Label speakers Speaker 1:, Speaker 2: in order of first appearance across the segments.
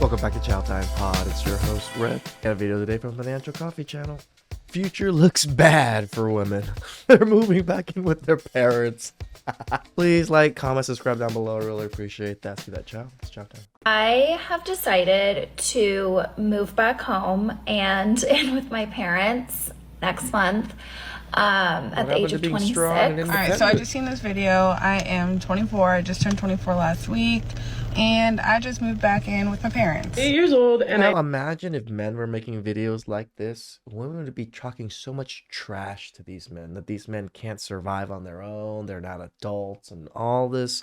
Speaker 1: Welcome back to Chow Time Pod. It's your host, Red. Got a video today from Financial Coffee Channel. Future looks bad for women. They're moving back in with their parents. Please like, comment, subscribe down below. I really appreciate that. See that, Chow? It's Chow Time.
Speaker 2: I have decided to move back home and in with my parents next month at the age of 26.
Speaker 3: Alright, so I just seen this video. I am 24. I just turned 24 last week. And I just moved back in with my parents.
Speaker 4: 8 years old, and
Speaker 1: now imagine if men were making videos like this. Women would be talking so much trash to these men, that these men can't survive on their own, they're not adults, and all this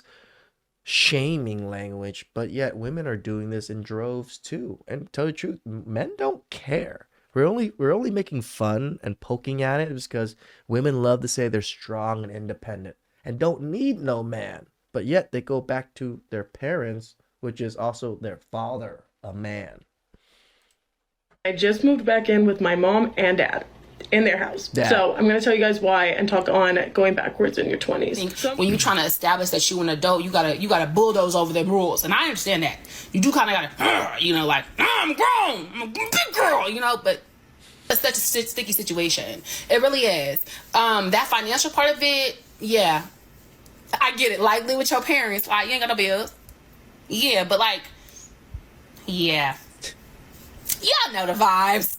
Speaker 1: shaming language. But yet women are doing this in droves too. And to tell you the truth, men don't care. We're only making fun and poking at it because women love to say they're strong and independent and don't need no man. But yet they go back to their parents, which is also their father, a man.
Speaker 4: I just moved back in with my mom and dad in their house.
Speaker 1: Dad.
Speaker 4: So I'm going to tell you guys why and talk on going backwards in your 20s.
Speaker 5: When you're trying to establish that you an adult, you gotta bulldoze over their rules, and I understand that. You do kind of gotta, like, I'm grown, I'm a big girl, but it's such a sticky situation. It really is. That financial part of it, yeah. I get it. Like, live with your parents. Like, you ain't got no bills. Yeah, but yeah. Y'all know the vibes.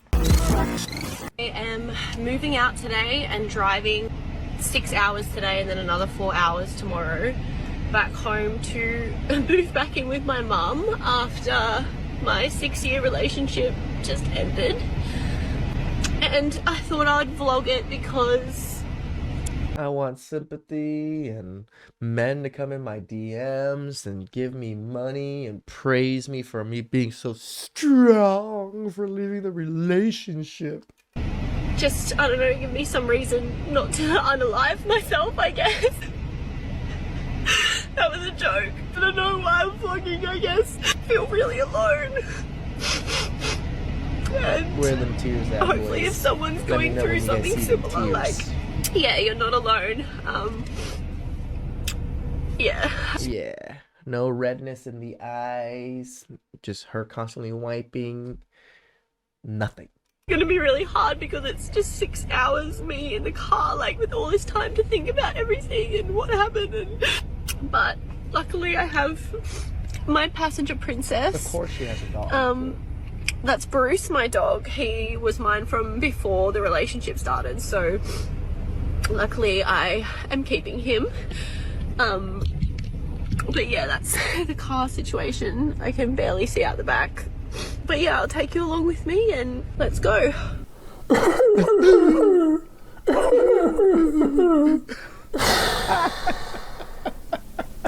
Speaker 6: I am moving out today and driving 6 hours today and then another 4 hours tomorrow back home to move back in with my mum after my 6-year relationship just ended. And I thought I'd vlog it because
Speaker 1: I want sympathy and men to come in my DMs and give me money and praise me for me being so strong for leaving the relationship.
Speaker 6: just, I don't know, give me some reason not to unalive myself, I guess. That was a joke. I don't know why I'm vlogging, I guess. I feel really alone. And
Speaker 1: where them tears at,
Speaker 6: hopefully
Speaker 1: boys.
Speaker 6: if someone's going through something similar, like, yeah, you're not alone.
Speaker 1: Yeah, no redness in the eyes, just her constantly wiping, nothing.
Speaker 6: It's gonna be really hard because it's just 6 hours me in the car, like, with all this time to think about everything and what happened. But luckily I have my passenger princess.
Speaker 1: Of course she has a dog.
Speaker 6: That's Bruce, my dog. He was mine from before the relationship started, so luckily I am keeping him. But yeah, that's the car situation. I can barely see out the back. But yeah, I'll take you along with me and let's go.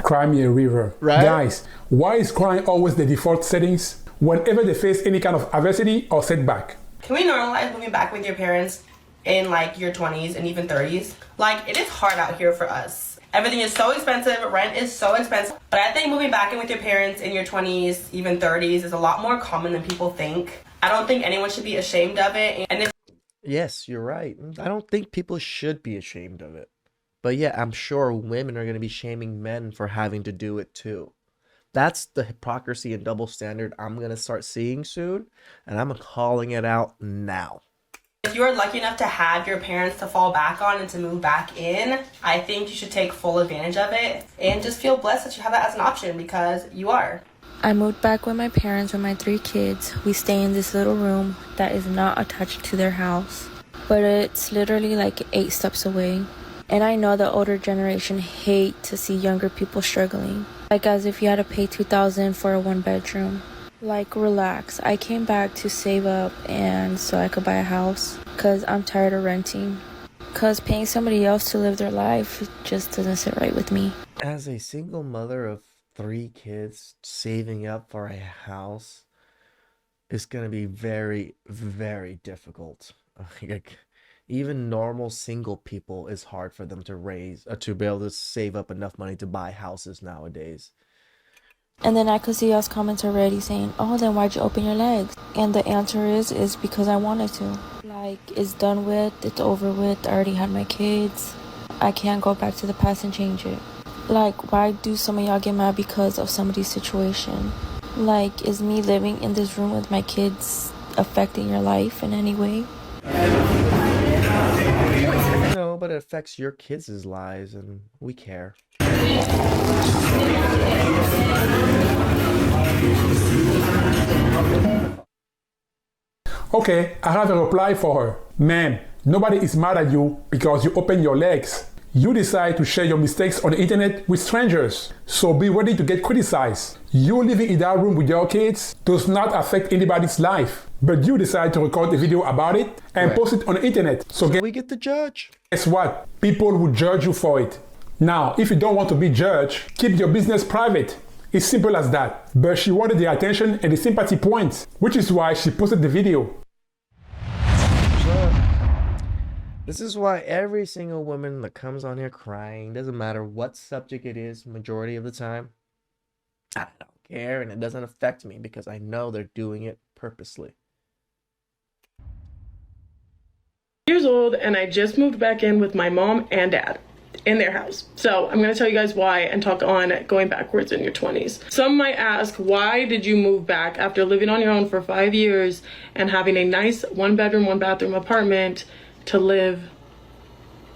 Speaker 7: Cry me a river.
Speaker 1: Right?
Speaker 7: Guys, why is crying always the default settings whenever they face any kind of adversity or setback?
Speaker 3: Can we normalize moving back with your parents in like your 20s and even 30s? Like, it is hard out here for us. Everything is so expensive, rent is so expensive. But I think moving back in with your parents in your 20s, even 30s, is a lot more common than people think. I don't think anyone should be ashamed of it. And if
Speaker 1: Yes, you're right. I don't think people should be ashamed of it. But yeah, I'm sure women are going to be shaming men for having to do it too. That's the hypocrisy and double standard I'm going to start seeing soon. And I'm calling it out now.
Speaker 3: if you are lucky enough to have your parents to fall back on and to move back in, I think you should take full advantage of it and just feel blessed that you have that as an option, because you are.
Speaker 8: I moved back with my parents with my 3 kids. We stay in this little room that is not attached to their house, but it's literally like 8 steps away. And I know the older generation hate to see younger people struggling, like as if you had to pay $2,000 for a 1-bedroom. Like, relax. I came back to save up and so I could buy a house, because I'm tired of renting. Because paying somebody else to live their life just doesn't sit right with me.
Speaker 1: As a single mother of 3 kids, saving up for a house is going to be very, very difficult. Like, even normal single people, is hard for them to raise, to be able to save up enough money to buy houses nowadays.
Speaker 8: And then I could see y'all's comments already saying, oh, then why'd you open your legs? And the answer is because I wanted to. Like, it's done with, it's over with, I already had my kids. I can't go back to the past and change it. Like, why do some of y'all get mad because of somebody's situation? Like, is me living in this room with my kids affecting your life in any way?
Speaker 1: No, but it affects your kids' lives, and we care.
Speaker 7: Okay, I have a reply for her. Ma'am, nobody is mad at you because you open your legs. You decide to share your mistakes on the internet with strangers, so be ready to get criticized. You living in that room with your kids does not affect anybody's life, but you decide to record a video about it and post it on the internet. So
Speaker 1: we get to judge.
Speaker 7: Guess what? People will judge you for it. Now, if you don't want to be judged, keep your business private. It's simple as that. But she wanted the attention and the sympathy points, which is why she posted the video.
Speaker 1: This is why every single woman that comes on here crying, doesn't matter what subject it is, majority of the time, I don't care, and it doesn't affect me because I know they're doing it purposely.
Speaker 4: Years old, and I just moved back in with my mom and dad in their house. So I'm going to tell you guys why and talk on going backwards in your 20s. Some might ask, why did you move back after living on your own for 5 years and having a nice 1-bedroom, 1-bathroom apartment to live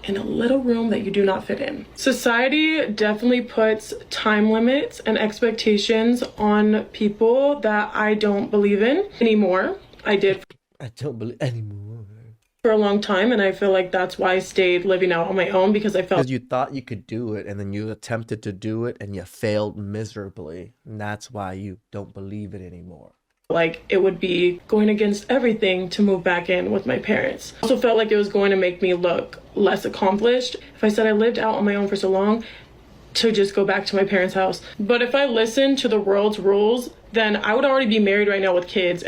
Speaker 4: in a little room that you do not fit in? Society definitely puts time limits and expectations on people that I don't believe in anymore. I don't believe anymore for a long time, and I feel like that's why I stayed living out on my own, because I felt
Speaker 1: because you thought you could do it, and then you attempted to do it and you failed miserably, and that's why you don't believe it anymore.
Speaker 4: Like it would be going against everything to move back in with my parents. I also felt like it was going to make me look less accomplished if I said I lived out on my own for so long to just go back to my parents' house. But if I listened to the world's rules, then I would already be married right now with kids.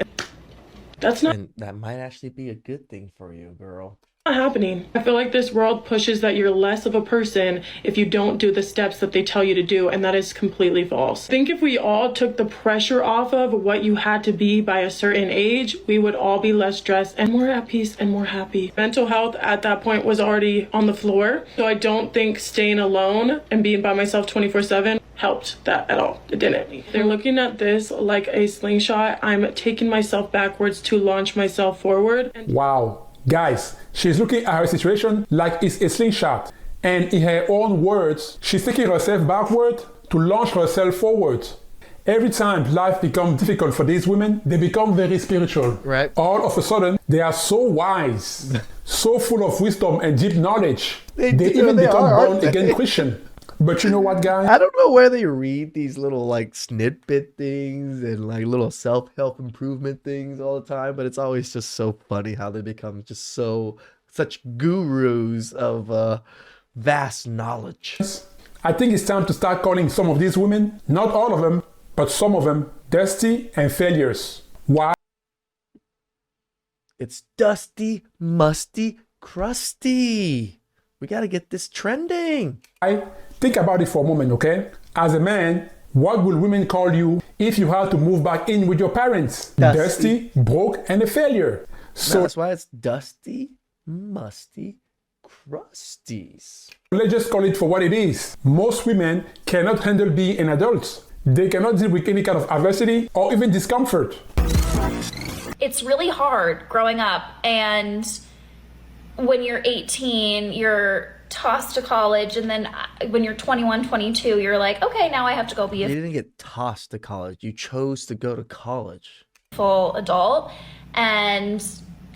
Speaker 1: And that might actually be a good thing for you, girl.
Speaker 4: Not happening. I feel like this world pushes that you're less of a person if you don't do the steps that they tell you to do, and that is completely false. I think if we all took the pressure off of what you had to be by a certain age, we would all be less stressed and more at peace and more happy. Mental health at that point was already on the floor, so I don't think staying alone and being by myself 24/7 helped that at all. It didn't. They're looking at this like a slingshot. I'm taking myself backwards to launch myself forward.
Speaker 7: Wow. Guys, she's looking at her situation like it's a slingshot. And in her own words, she's taking herself backward to launch herself forward. Every time life becomes difficult for these women, they become very spiritual.
Speaker 1: Right.
Speaker 7: All of a sudden, they are so wise, so full of wisdom and deep knowledge. They even become born-again Christian. But you know what, guys?
Speaker 1: I don't know where they read these little like snippet things and like little self-help improvement things all the time, but it's always just so funny how they become just such gurus of vast knowledge.
Speaker 7: I think it's time to start calling some of these women, not all of them, but some of them, dusty and failures. Why?
Speaker 1: It's dusty, musty, crusty. We got to get this trending.
Speaker 7: Think about it for a moment, okay? As a man, what will women call you if you had to move back in with your parents? Dusty, broke, and a failure. So
Speaker 1: that's why it's dusty, musty, crusties.
Speaker 7: Let's just call it for what it is. Most women cannot handle being an adult. They cannot deal with any kind of adversity or even discomfort.
Speaker 2: It's really hard growing up, and when you're 18, you're tossed to college, and then when you're 21, 22, you're like, okay, now I have to go be
Speaker 1: You didn't get tossed to college. You chose to go to college.
Speaker 2: Full adult, and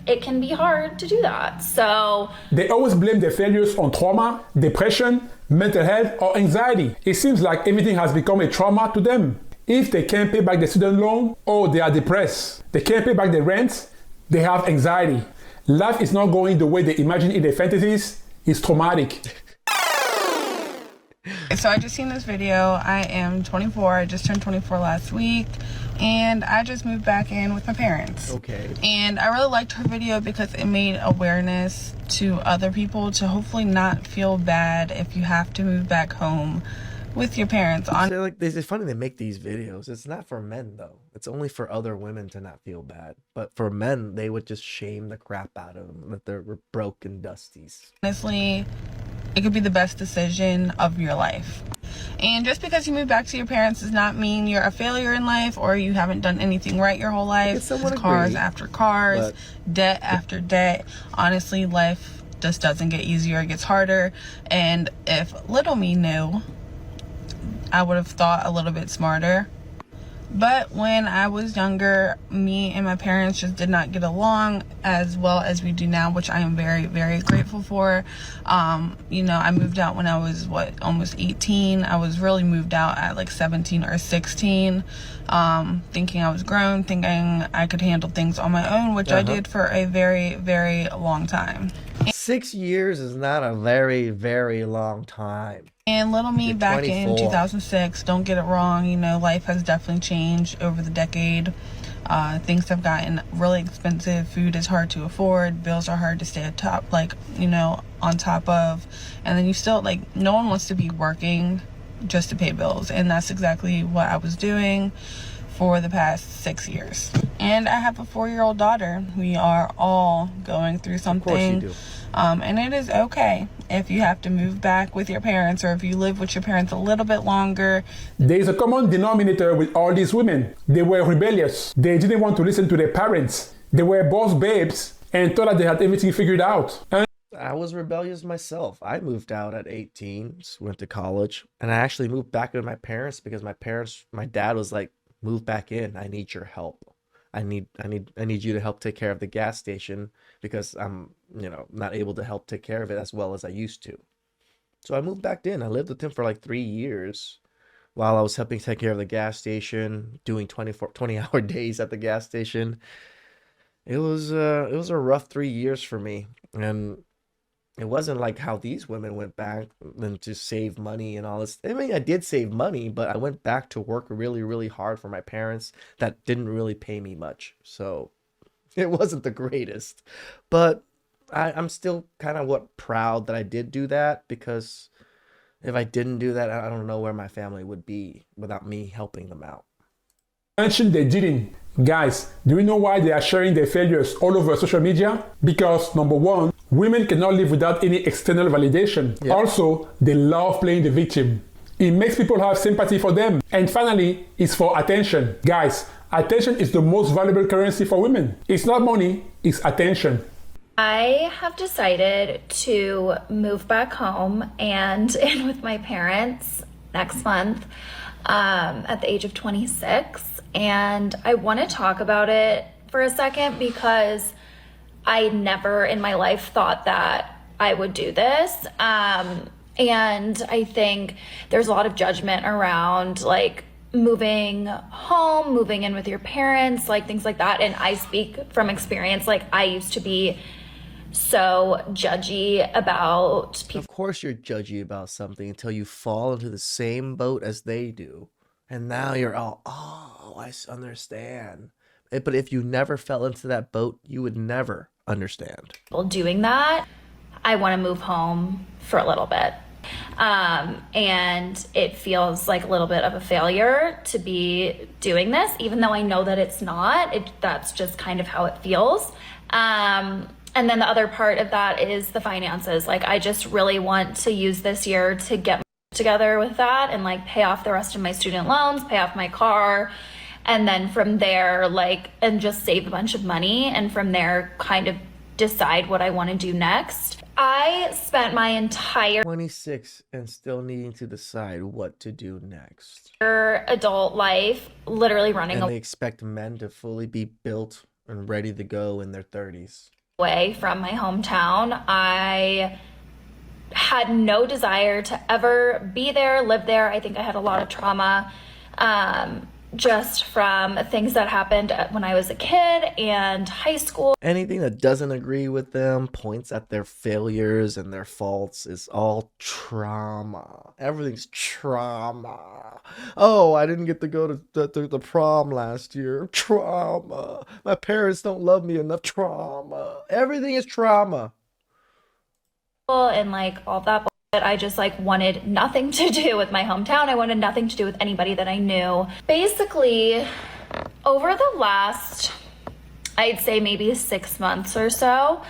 Speaker 2: it can be hard to do that. So
Speaker 7: they always blame their failures on trauma, depression, mental health, or anxiety. It seems like everything has become a trauma to them. If they can't pay back the student loan, they are depressed. They can't pay back the rent, they have anxiety. Life is not going the way they imagine in their fantasies. It's traumatic.
Speaker 9: So I just seen this video. I am 24. I just turned 24 last week. And I just moved back in with my parents.
Speaker 1: Okay.
Speaker 9: And I really liked her video because it made awareness to other people to hopefully not feel bad if you have to move back home with your parents.
Speaker 1: It's funny they make these videos. It's not for men though. It's only for other women to not feel bad. But for men, they would just shame the crap out of them that they're broken dusties.
Speaker 9: Honestly, it could be the best decision of your life. And just because you move back to your parents does not mean you're a failure in life or you haven't done anything right your whole life. Cars after cars, debt after debt. Honestly, life just doesn't get easier, it gets harder. And if little me knew, I would have thought a little bit smarter. But when I was younger, me and my parents just did not get along as well as we do now, which I am very, very grateful for. You know, I moved out when I was, almost 18. I was really moved out at like 17 or 16, thinking I was grown, thinking I could handle things on my own, which I did for a very, very long time.
Speaker 1: 6 years is not a very, very long time.
Speaker 9: And little me back
Speaker 1: 24.
Speaker 9: in 2006, don't get it wrong, you know, life has definitely changed over the decade. Things have gotten really expensive. Food is hard to afford. Bills are hard to stay on top, on top of. And then you still, no one wants to be working just to pay bills. And that's exactly what I was doing for the past 6 years. And I have a 4-year-old daughter. We are all going through something.
Speaker 1: Of course you do.
Speaker 9: And it is okay if you have to move back with your parents or if you live with your parents a little bit longer.
Speaker 7: There is a common denominator with all these women. They were rebellious. They didn't want to listen to their parents. They were boss babes and thought that they had everything figured out.
Speaker 1: I was rebellious myself. I moved out at 18, went to college, and I actually moved back with my parents because my dad was like, move back in. I need your help. I need you to help take care of the gas station because I'm, not able to help take care of it as well as I used to. So I moved back in. I lived with him for like 3 years while I was helping take care of the gas station, doing 20-hour days at the gas station. It was a rough 3 years for me, and it wasn't like how these women went back and to save money and all this. I mean, I did save money, but I went back to work really, really hard for my parents that didn't really pay me much. So it wasn't the greatest, but I'm still kind of proud that I did do that, because if I didn't do that, I don't know where my family would be without me helping them out.
Speaker 7: Mentioned they didn't. Guys, do you know why they are sharing their failures all over social media? Because number one, women cannot live without any external validation. Yep. Also, they love playing the victim. It makes people have sympathy for them. And finally, it's for attention. Guys, attention is the most valuable currency for women. It's not money, it's attention.
Speaker 2: I have decided to move back home and in with my parents next month at the age of 26. And I want to talk about it for a second because I never in my life thought that I would do this. And I think there's a lot of judgment around moving home, moving in with your parents, things like that. And I speak from experience. I used to be so judgy about people.
Speaker 1: Of course you're judgy about something until you fall into the same boat as they do. And now you're all, oh, I understand. But if you never fell into that boat, you would never understand.
Speaker 2: Doing that, I want to move home for a little bit. And it feels like a little bit of a failure to be doing this, even though I know that it's not. That's just kind of how it feels. And then the other part of that is the finances. I just really want to use this year to get together with that and pay off the rest of my student loans, pay off my car, and then from there and just save a bunch of money, and from there kind of decide what I want to do next. I spent my entire
Speaker 1: 26 and still needing to decide what to do next.
Speaker 2: Adult life literally running
Speaker 1: and they expect men to fully be built and ready to go in their 30s.
Speaker 2: Away from my hometown. I had no desire to ever be there, live there. I think I had a lot of trauma just from things that happened when I was a kid and high school.
Speaker 1: Anything that doesn't agree with them, points at their failures and their faults, is all trauma. Everything's trauma. Oh, I didn't get to go to the prom last year. Trauma. My parents don't love me enough. Trauma. Everything is trauma.
Speaker 2: And all that bullshit. I just wanted nothing to do with my hometown. I wanted nothing to do with anybody that I knew. Basically, over the last, I'd say maybe 6 months or so,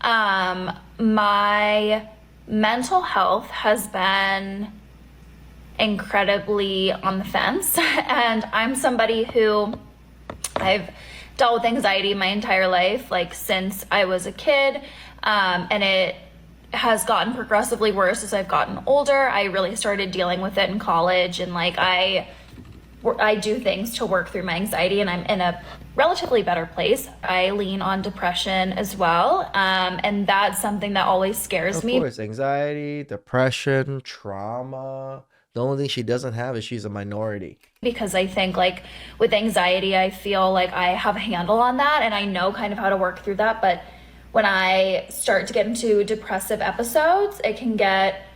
Speaker 2: my mental health has been incredibly on the fence. And I'm somebody who I've dealt with anxiety my entire life, like since I was a kid. And it has gotten progressively worse as I've gotten older. I really started dealing with it in college, and like I do things to work through my anxiety, and I'm in a relatively better place. I lean on depression as well, and that's something that always scares me.
Speaker 1: Of course, anxiety, depression, trauma. The only thing she doesn't have is she's a minority.
Speaker 2: Because I think like with anxiety, I feel like I have a handle on that and I know kind of how to work through that. But when I start to get into depressive episodes, it can get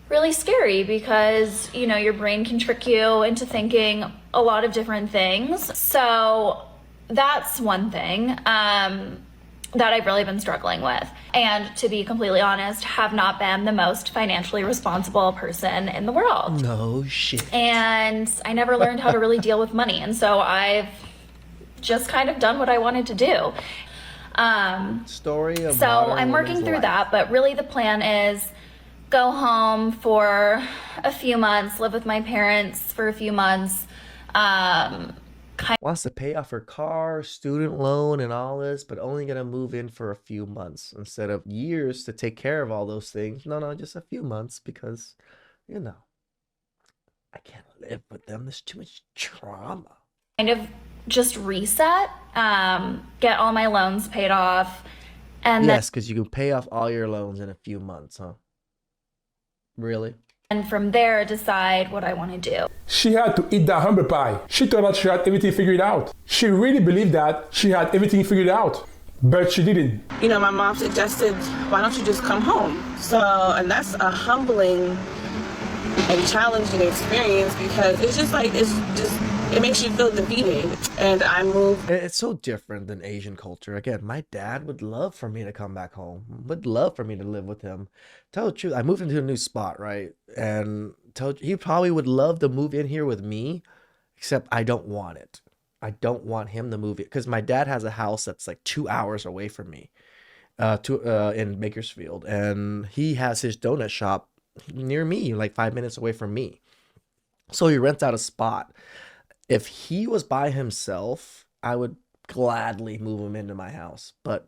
Speaker 2: really scary because, you know, your brain can trick you into thinking a lot of different things. So that's one thing that I've really been struggling with. And to be completely honest, have not been the most financially responsible person in the world.
Speaker 1: No shit.
Speaker 2: And I never learned how to really deal with money. And so I've just kind of done what I wanted to do.
Speaker 1: Story of
Speaker 2: So
Speaker 1: modern
Speaker 2: I'm working
Speaker 1: women's
Speaker 2: through
Speaker 1: life.
Speaker 2: that, but really the plan is go home for a few months, live with my parents for a few months,
Speaker 1: Wants to pay off her car, student loan, and all this, but only gonna move in for a few months instead of years to take care of all those things. No, just a few months because, you know, I can't live with them. There's too much trauma.
Speaker 2: kind of just reset, get all my loans paid off, and
Speaker 1: Yes, because you can pay off all your loans in a few months, huh? Really?
Speaker 2: then from there decide what I want to do.
Speaker 7: She had to eat that humble pie. She thought that she had everything figured out. She really believed that she had everything figured out. But she didn't.
Speaker 9: You know, my mom suggested, why don't you just come home? So, and that's a humbling and challenging experience because it's just like, it makes you feel defeated. And I moved.
Speaker 1: It's so different than Asian culture. Again, my dad would love for me to come back home, would love for me to live with him. Tell the truth, I moved into a new spot, right? And he probably would love to move in here with me, except I don't want it. I don't want him to move it because my dad has a house that's like 2 hours away from me, in Bakersfield, and he has his donut shop near me, like 5 minutes away from me. So he rents out a spot. If he was by himself, I would gladly move him into my house. But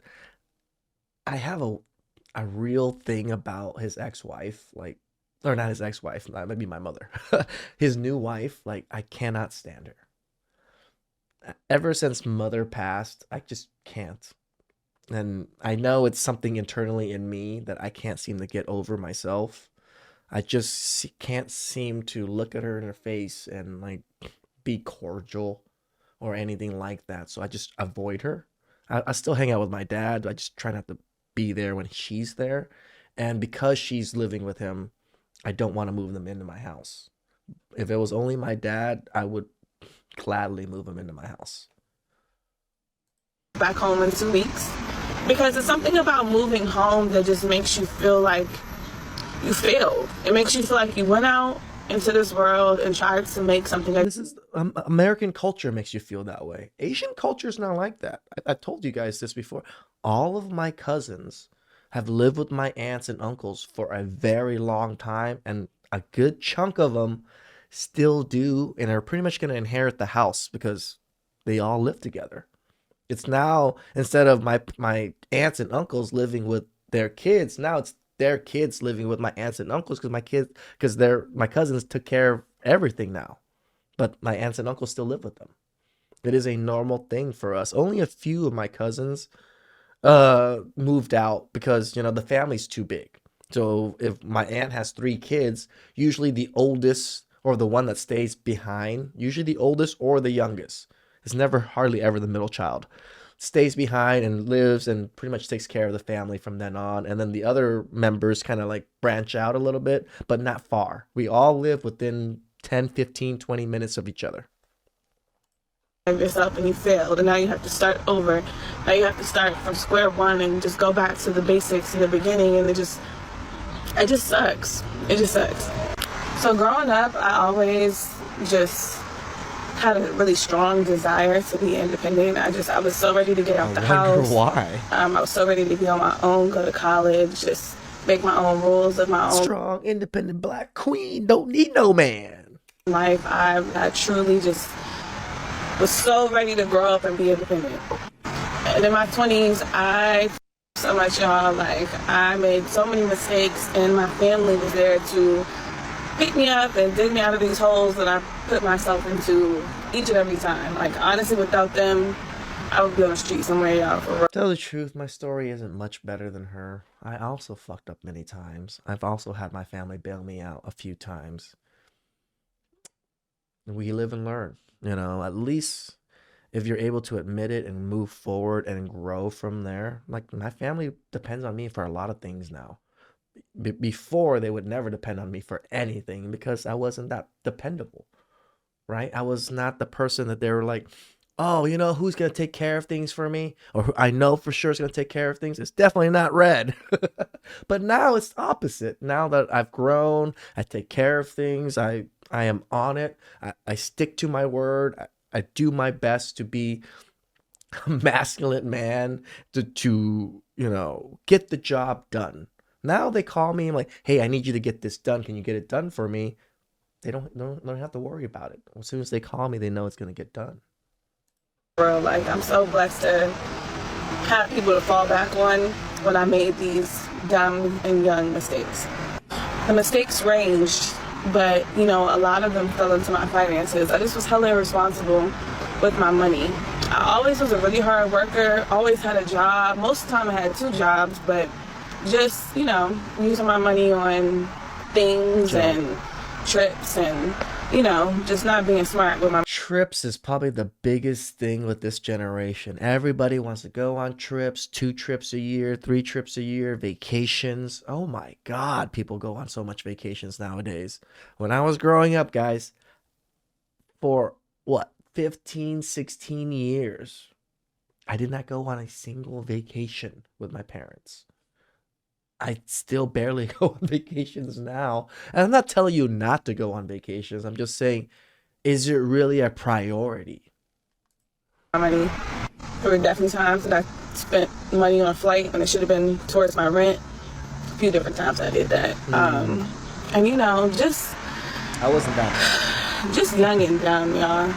Speaker 1: I have a real thing about his ex-wife, like, or not his ex-wife, maybe my mother, his new wife. Like, I cannot stand her. Ever since mother passed, I just can't. And I know it's something internally in me that I can't seem to get over myself. I just can't seem to look at her in her face and like be cordial or anything like that. So I just avoid her. I still hang out with my dad. I just try not to be there when she's there. And because she's living with him, I don't want to move them into my house. If it was only my dad, I would gladly move him into my house.
Speaker 9: Back home in 2 weeks because it's something about moving home that just makes you feel like you failed. It makes you feel like you went out into this world and tried to make something.
Speaker 1: This is American culture makes you feel that way. Asian culture is not like that. I told you guys this before. All of my cousins have lived with my aunts and uncles for a very long time, and a good chunk of them still do, and are pretty much going to inherit the house because they all live together. It's now, instead of my aunts and uncles living with their kids, now it's their kids living with my aunts and uncles because my cousins took care of everything now. But my aunts and uncles still live with them. It is a normal thing for us. Only a few of my cousins moved out because, you know, the family's too big. So if my aunt has 3 kids, usually the oldest or the one that stays behind, usually the oldest or the youngest, it's never hardly ever the middle child, stays behind and lives and pretty much takes care of the family from then on. And then the other members kind of like branch out a little bit, but not far. We all live within 10, 15, 20 minutes of each other.
Speaker 9: Yourself and you failed, and now you have to start over. Now you have to start from square one and just go back to the basics in the beginning, and it just sucks. It just sucks. So growing up, I always just had a really strong desire to be independent. I was so ready to get out the house.
Speaker 1: Why?
Speaker 9: I was so ready to be on my own, go to college, just make my own rules of my own
Speaker 1: Strong, independent black queen. Don't need no man.
Speaker 9: life. I truly just was so ready to grow up and be independent. And in my 20s, I so much, y'all. Like, I made so many mistakes, and my family was there to pick me up and dig me out of these holes that I put myself into each and every time. Like, honestly, without them, I would be on the street somewhere, y'all. For real.
Speaker 1: Tell the truth, my story isn't much better than her. I also fucked up many times. I've also had my family bail me out a few times. We live and learn, you know, at least if you're able to admit it and move forward and grow from there. Like, my family depends on me for a lot of things now. Before, they would never depend on me for anything because I wasn't that dependable, right? I was not the person that they were like, oh, you know, who's going to take care of things for me? Or who I know for sure is going to take care of things. It's definitely not Red. But now it's opposite. Now that I've grown, I take care of things. I am on it. I stick to my word. I do my best to be a masculine man to you know, get the job done. Now they call me, I'm like, hey, I need you to get this done. Can you get it done for me? They don't have to worry about it. As soon as they call me, they know it's going to get done.
Speaker 9: Bro, like, I'm so blessed to have people to fall back on when I made these dumb and young mistakes. The mistakes ranged, but, you know, a lot of them fell into my finances. I just was hella irresponsible with my money. I always was a really hard worker, always had a job. Most of the time I had 2 jobs, but just, you know, using my money on things and trips and, you know, just not being smart with my
Speaker 1: trips is probably the biggest thing with this generation. Everybody wants to go on trips, 2 trips a year, 3 trips a year, vacations. Oh my God, people go on so much vacations nowadays. When I was growing up, guys, for what, 15, 16 years, I did not go on a single vacation with my parents. I still barely go on vacations now. And I'm not telling you not to go on vacations. I'm just saying, is it really a priority?
Speaker 9: money. There were definitely times that I spent money on a flight when it should have been towards my rent. A few different times I did that. And, you know, just...
Speaker 1: I wasn't that bad.
Speaker 9: Just young and dumb, y'all.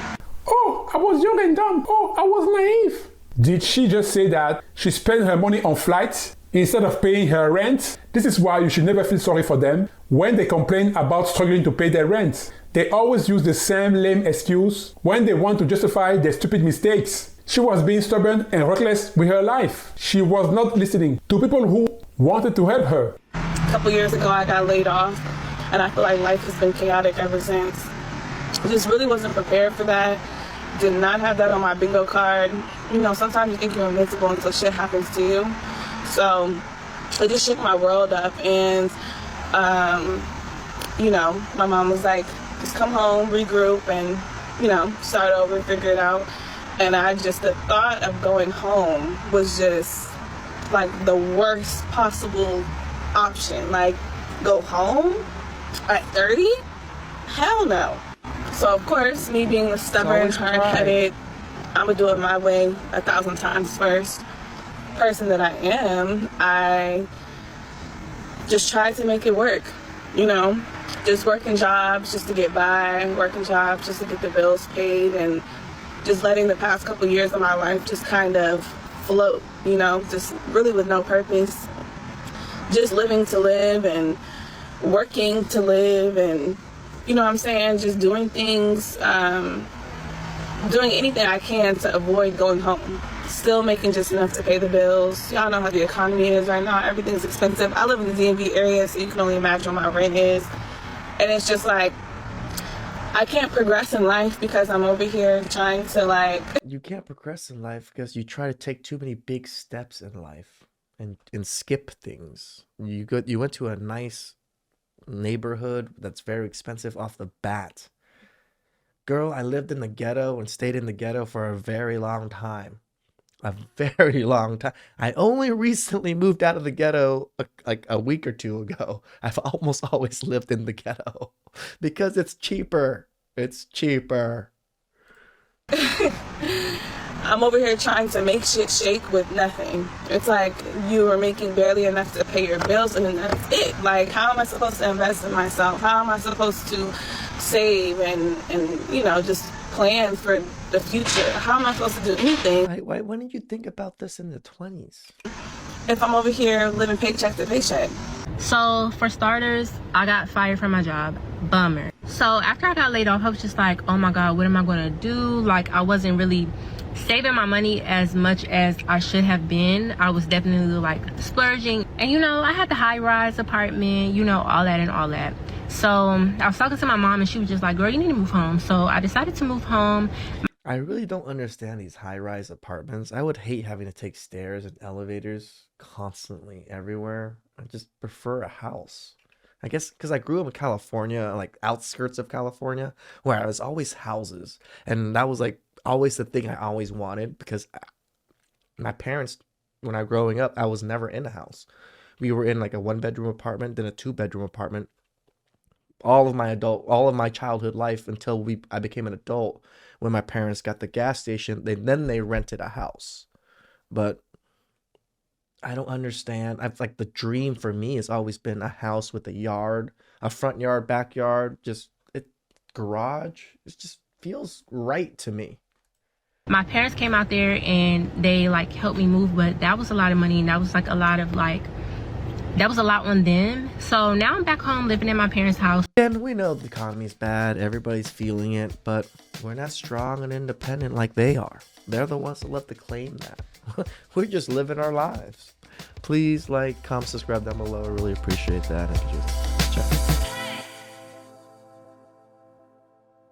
Speaker 7: Oh, I was young and dumb. Oh, I was naive. Did she just say that she spent her money on flights instead of paying her rent? This is why you should never feel sorry for them when they complain about struggling to pay their rent. They always use the same lame excuse when they want to justify their stupid mistakes. She was being stubborn and reckless with her life. She was not listening to people who wanted to help her.
Speaker 9: A couple years ago, I got laid off, and I feel like life has been chaotic ever since. I just really wasn't prepared for that. Did not have that on my bingo card. You know, sometimes you think you're invincible until shit happens to you. So it just shook my world up. And, you know, my mom was like, just come home, regroup, and, you know, start over, figure it out. And the thought of going home was just like the worst possible option. Like, go home at 30? Hell no. So, of course, me being the stubborn, hard-headed, I'm gonna do it my way 1,000 times first person that I am, I just tried to make it work, you know? Just working jobs just to get by, working jobs just to get the bills paid, and just letting the past couple years of my life just kind of float, you know? Just really with no purpose. Just living to live and working to live, and you know what I'm saying? Just doing things, doing anything I can to avoid going home. Still making just enough to pay the bills. Y'all know how the economy is right now. Everything's expensive. I live in the DMV area, so you can only imagine what my rent is. And it's just like, I can't progress in life because I'm over here trying to like...
Speaker 1: You can't progress in life because you try to take too many big steps in life and skip things. You went to a nice neighborhood that's very expensive off the bat. Girl, I lived in the ghetto and stayed in the ghetto for a very long time. A very long time. I only recently moved out of the ghetto like a week or two ago. I've almost always lived in the ghetto because it's cheaper. It's cheaper.
Speaker 9: I'm over here trying to make shit shake with nothing. It's like you are making barely enough to pay your bills and then that's it. Like, how am I supposed to invest in myself? How am I supposed to save and you know, just plan for the future? How am I supposed to do anything?
Speaker 1: Why didn't you think about this in the 20s?
Speaker 9: If I'm over here living paycheck to paycheck.
Speaker 10: So for starters, I got fired from my job. Bummer. So after I got laid off, I was just like, oh my God, what am I gonna do? Like, I wasn't really saving my money as much as I should have been. I was definitely like splurging. And you know, I had the high-rise apartment, you know, all that. So I was talking to my mom and she was just like, girl, you need to move home. So I decided to move home.
Speaker 1: I really don't understand these high-rise apartments. I would hate having to take stairs and elevators constantly everywhere. I just prefer a house. I guess because I grew up in California, like outskirts of California, where I was always houses. And that was like always the thing I always wanted because my parents, when I was growing up, I was never in a house. We were in like a 1-bedroom apartment, then a 2-bedroom apartment. All of my childhood life until I became an adult. When my parents got the gas station, then they rented a house. But I don't understand. I've like the dream for me has always been a house with a yard, a front yard, backyard, garage. It just feels right to me.
Speaker 10: My parents came out there and they like helped me move, but that was a lot of money and that was like a lot on them. So now I'm back home living in my parents' house.
Speaker 1: And we know the economy's bad, everybody's feeling it, but we're not strong and independent like they are. They're the ones that love to claim that. We're just living our lives. Please like, comment, subscribe down below. I really appreciate that. Ciao.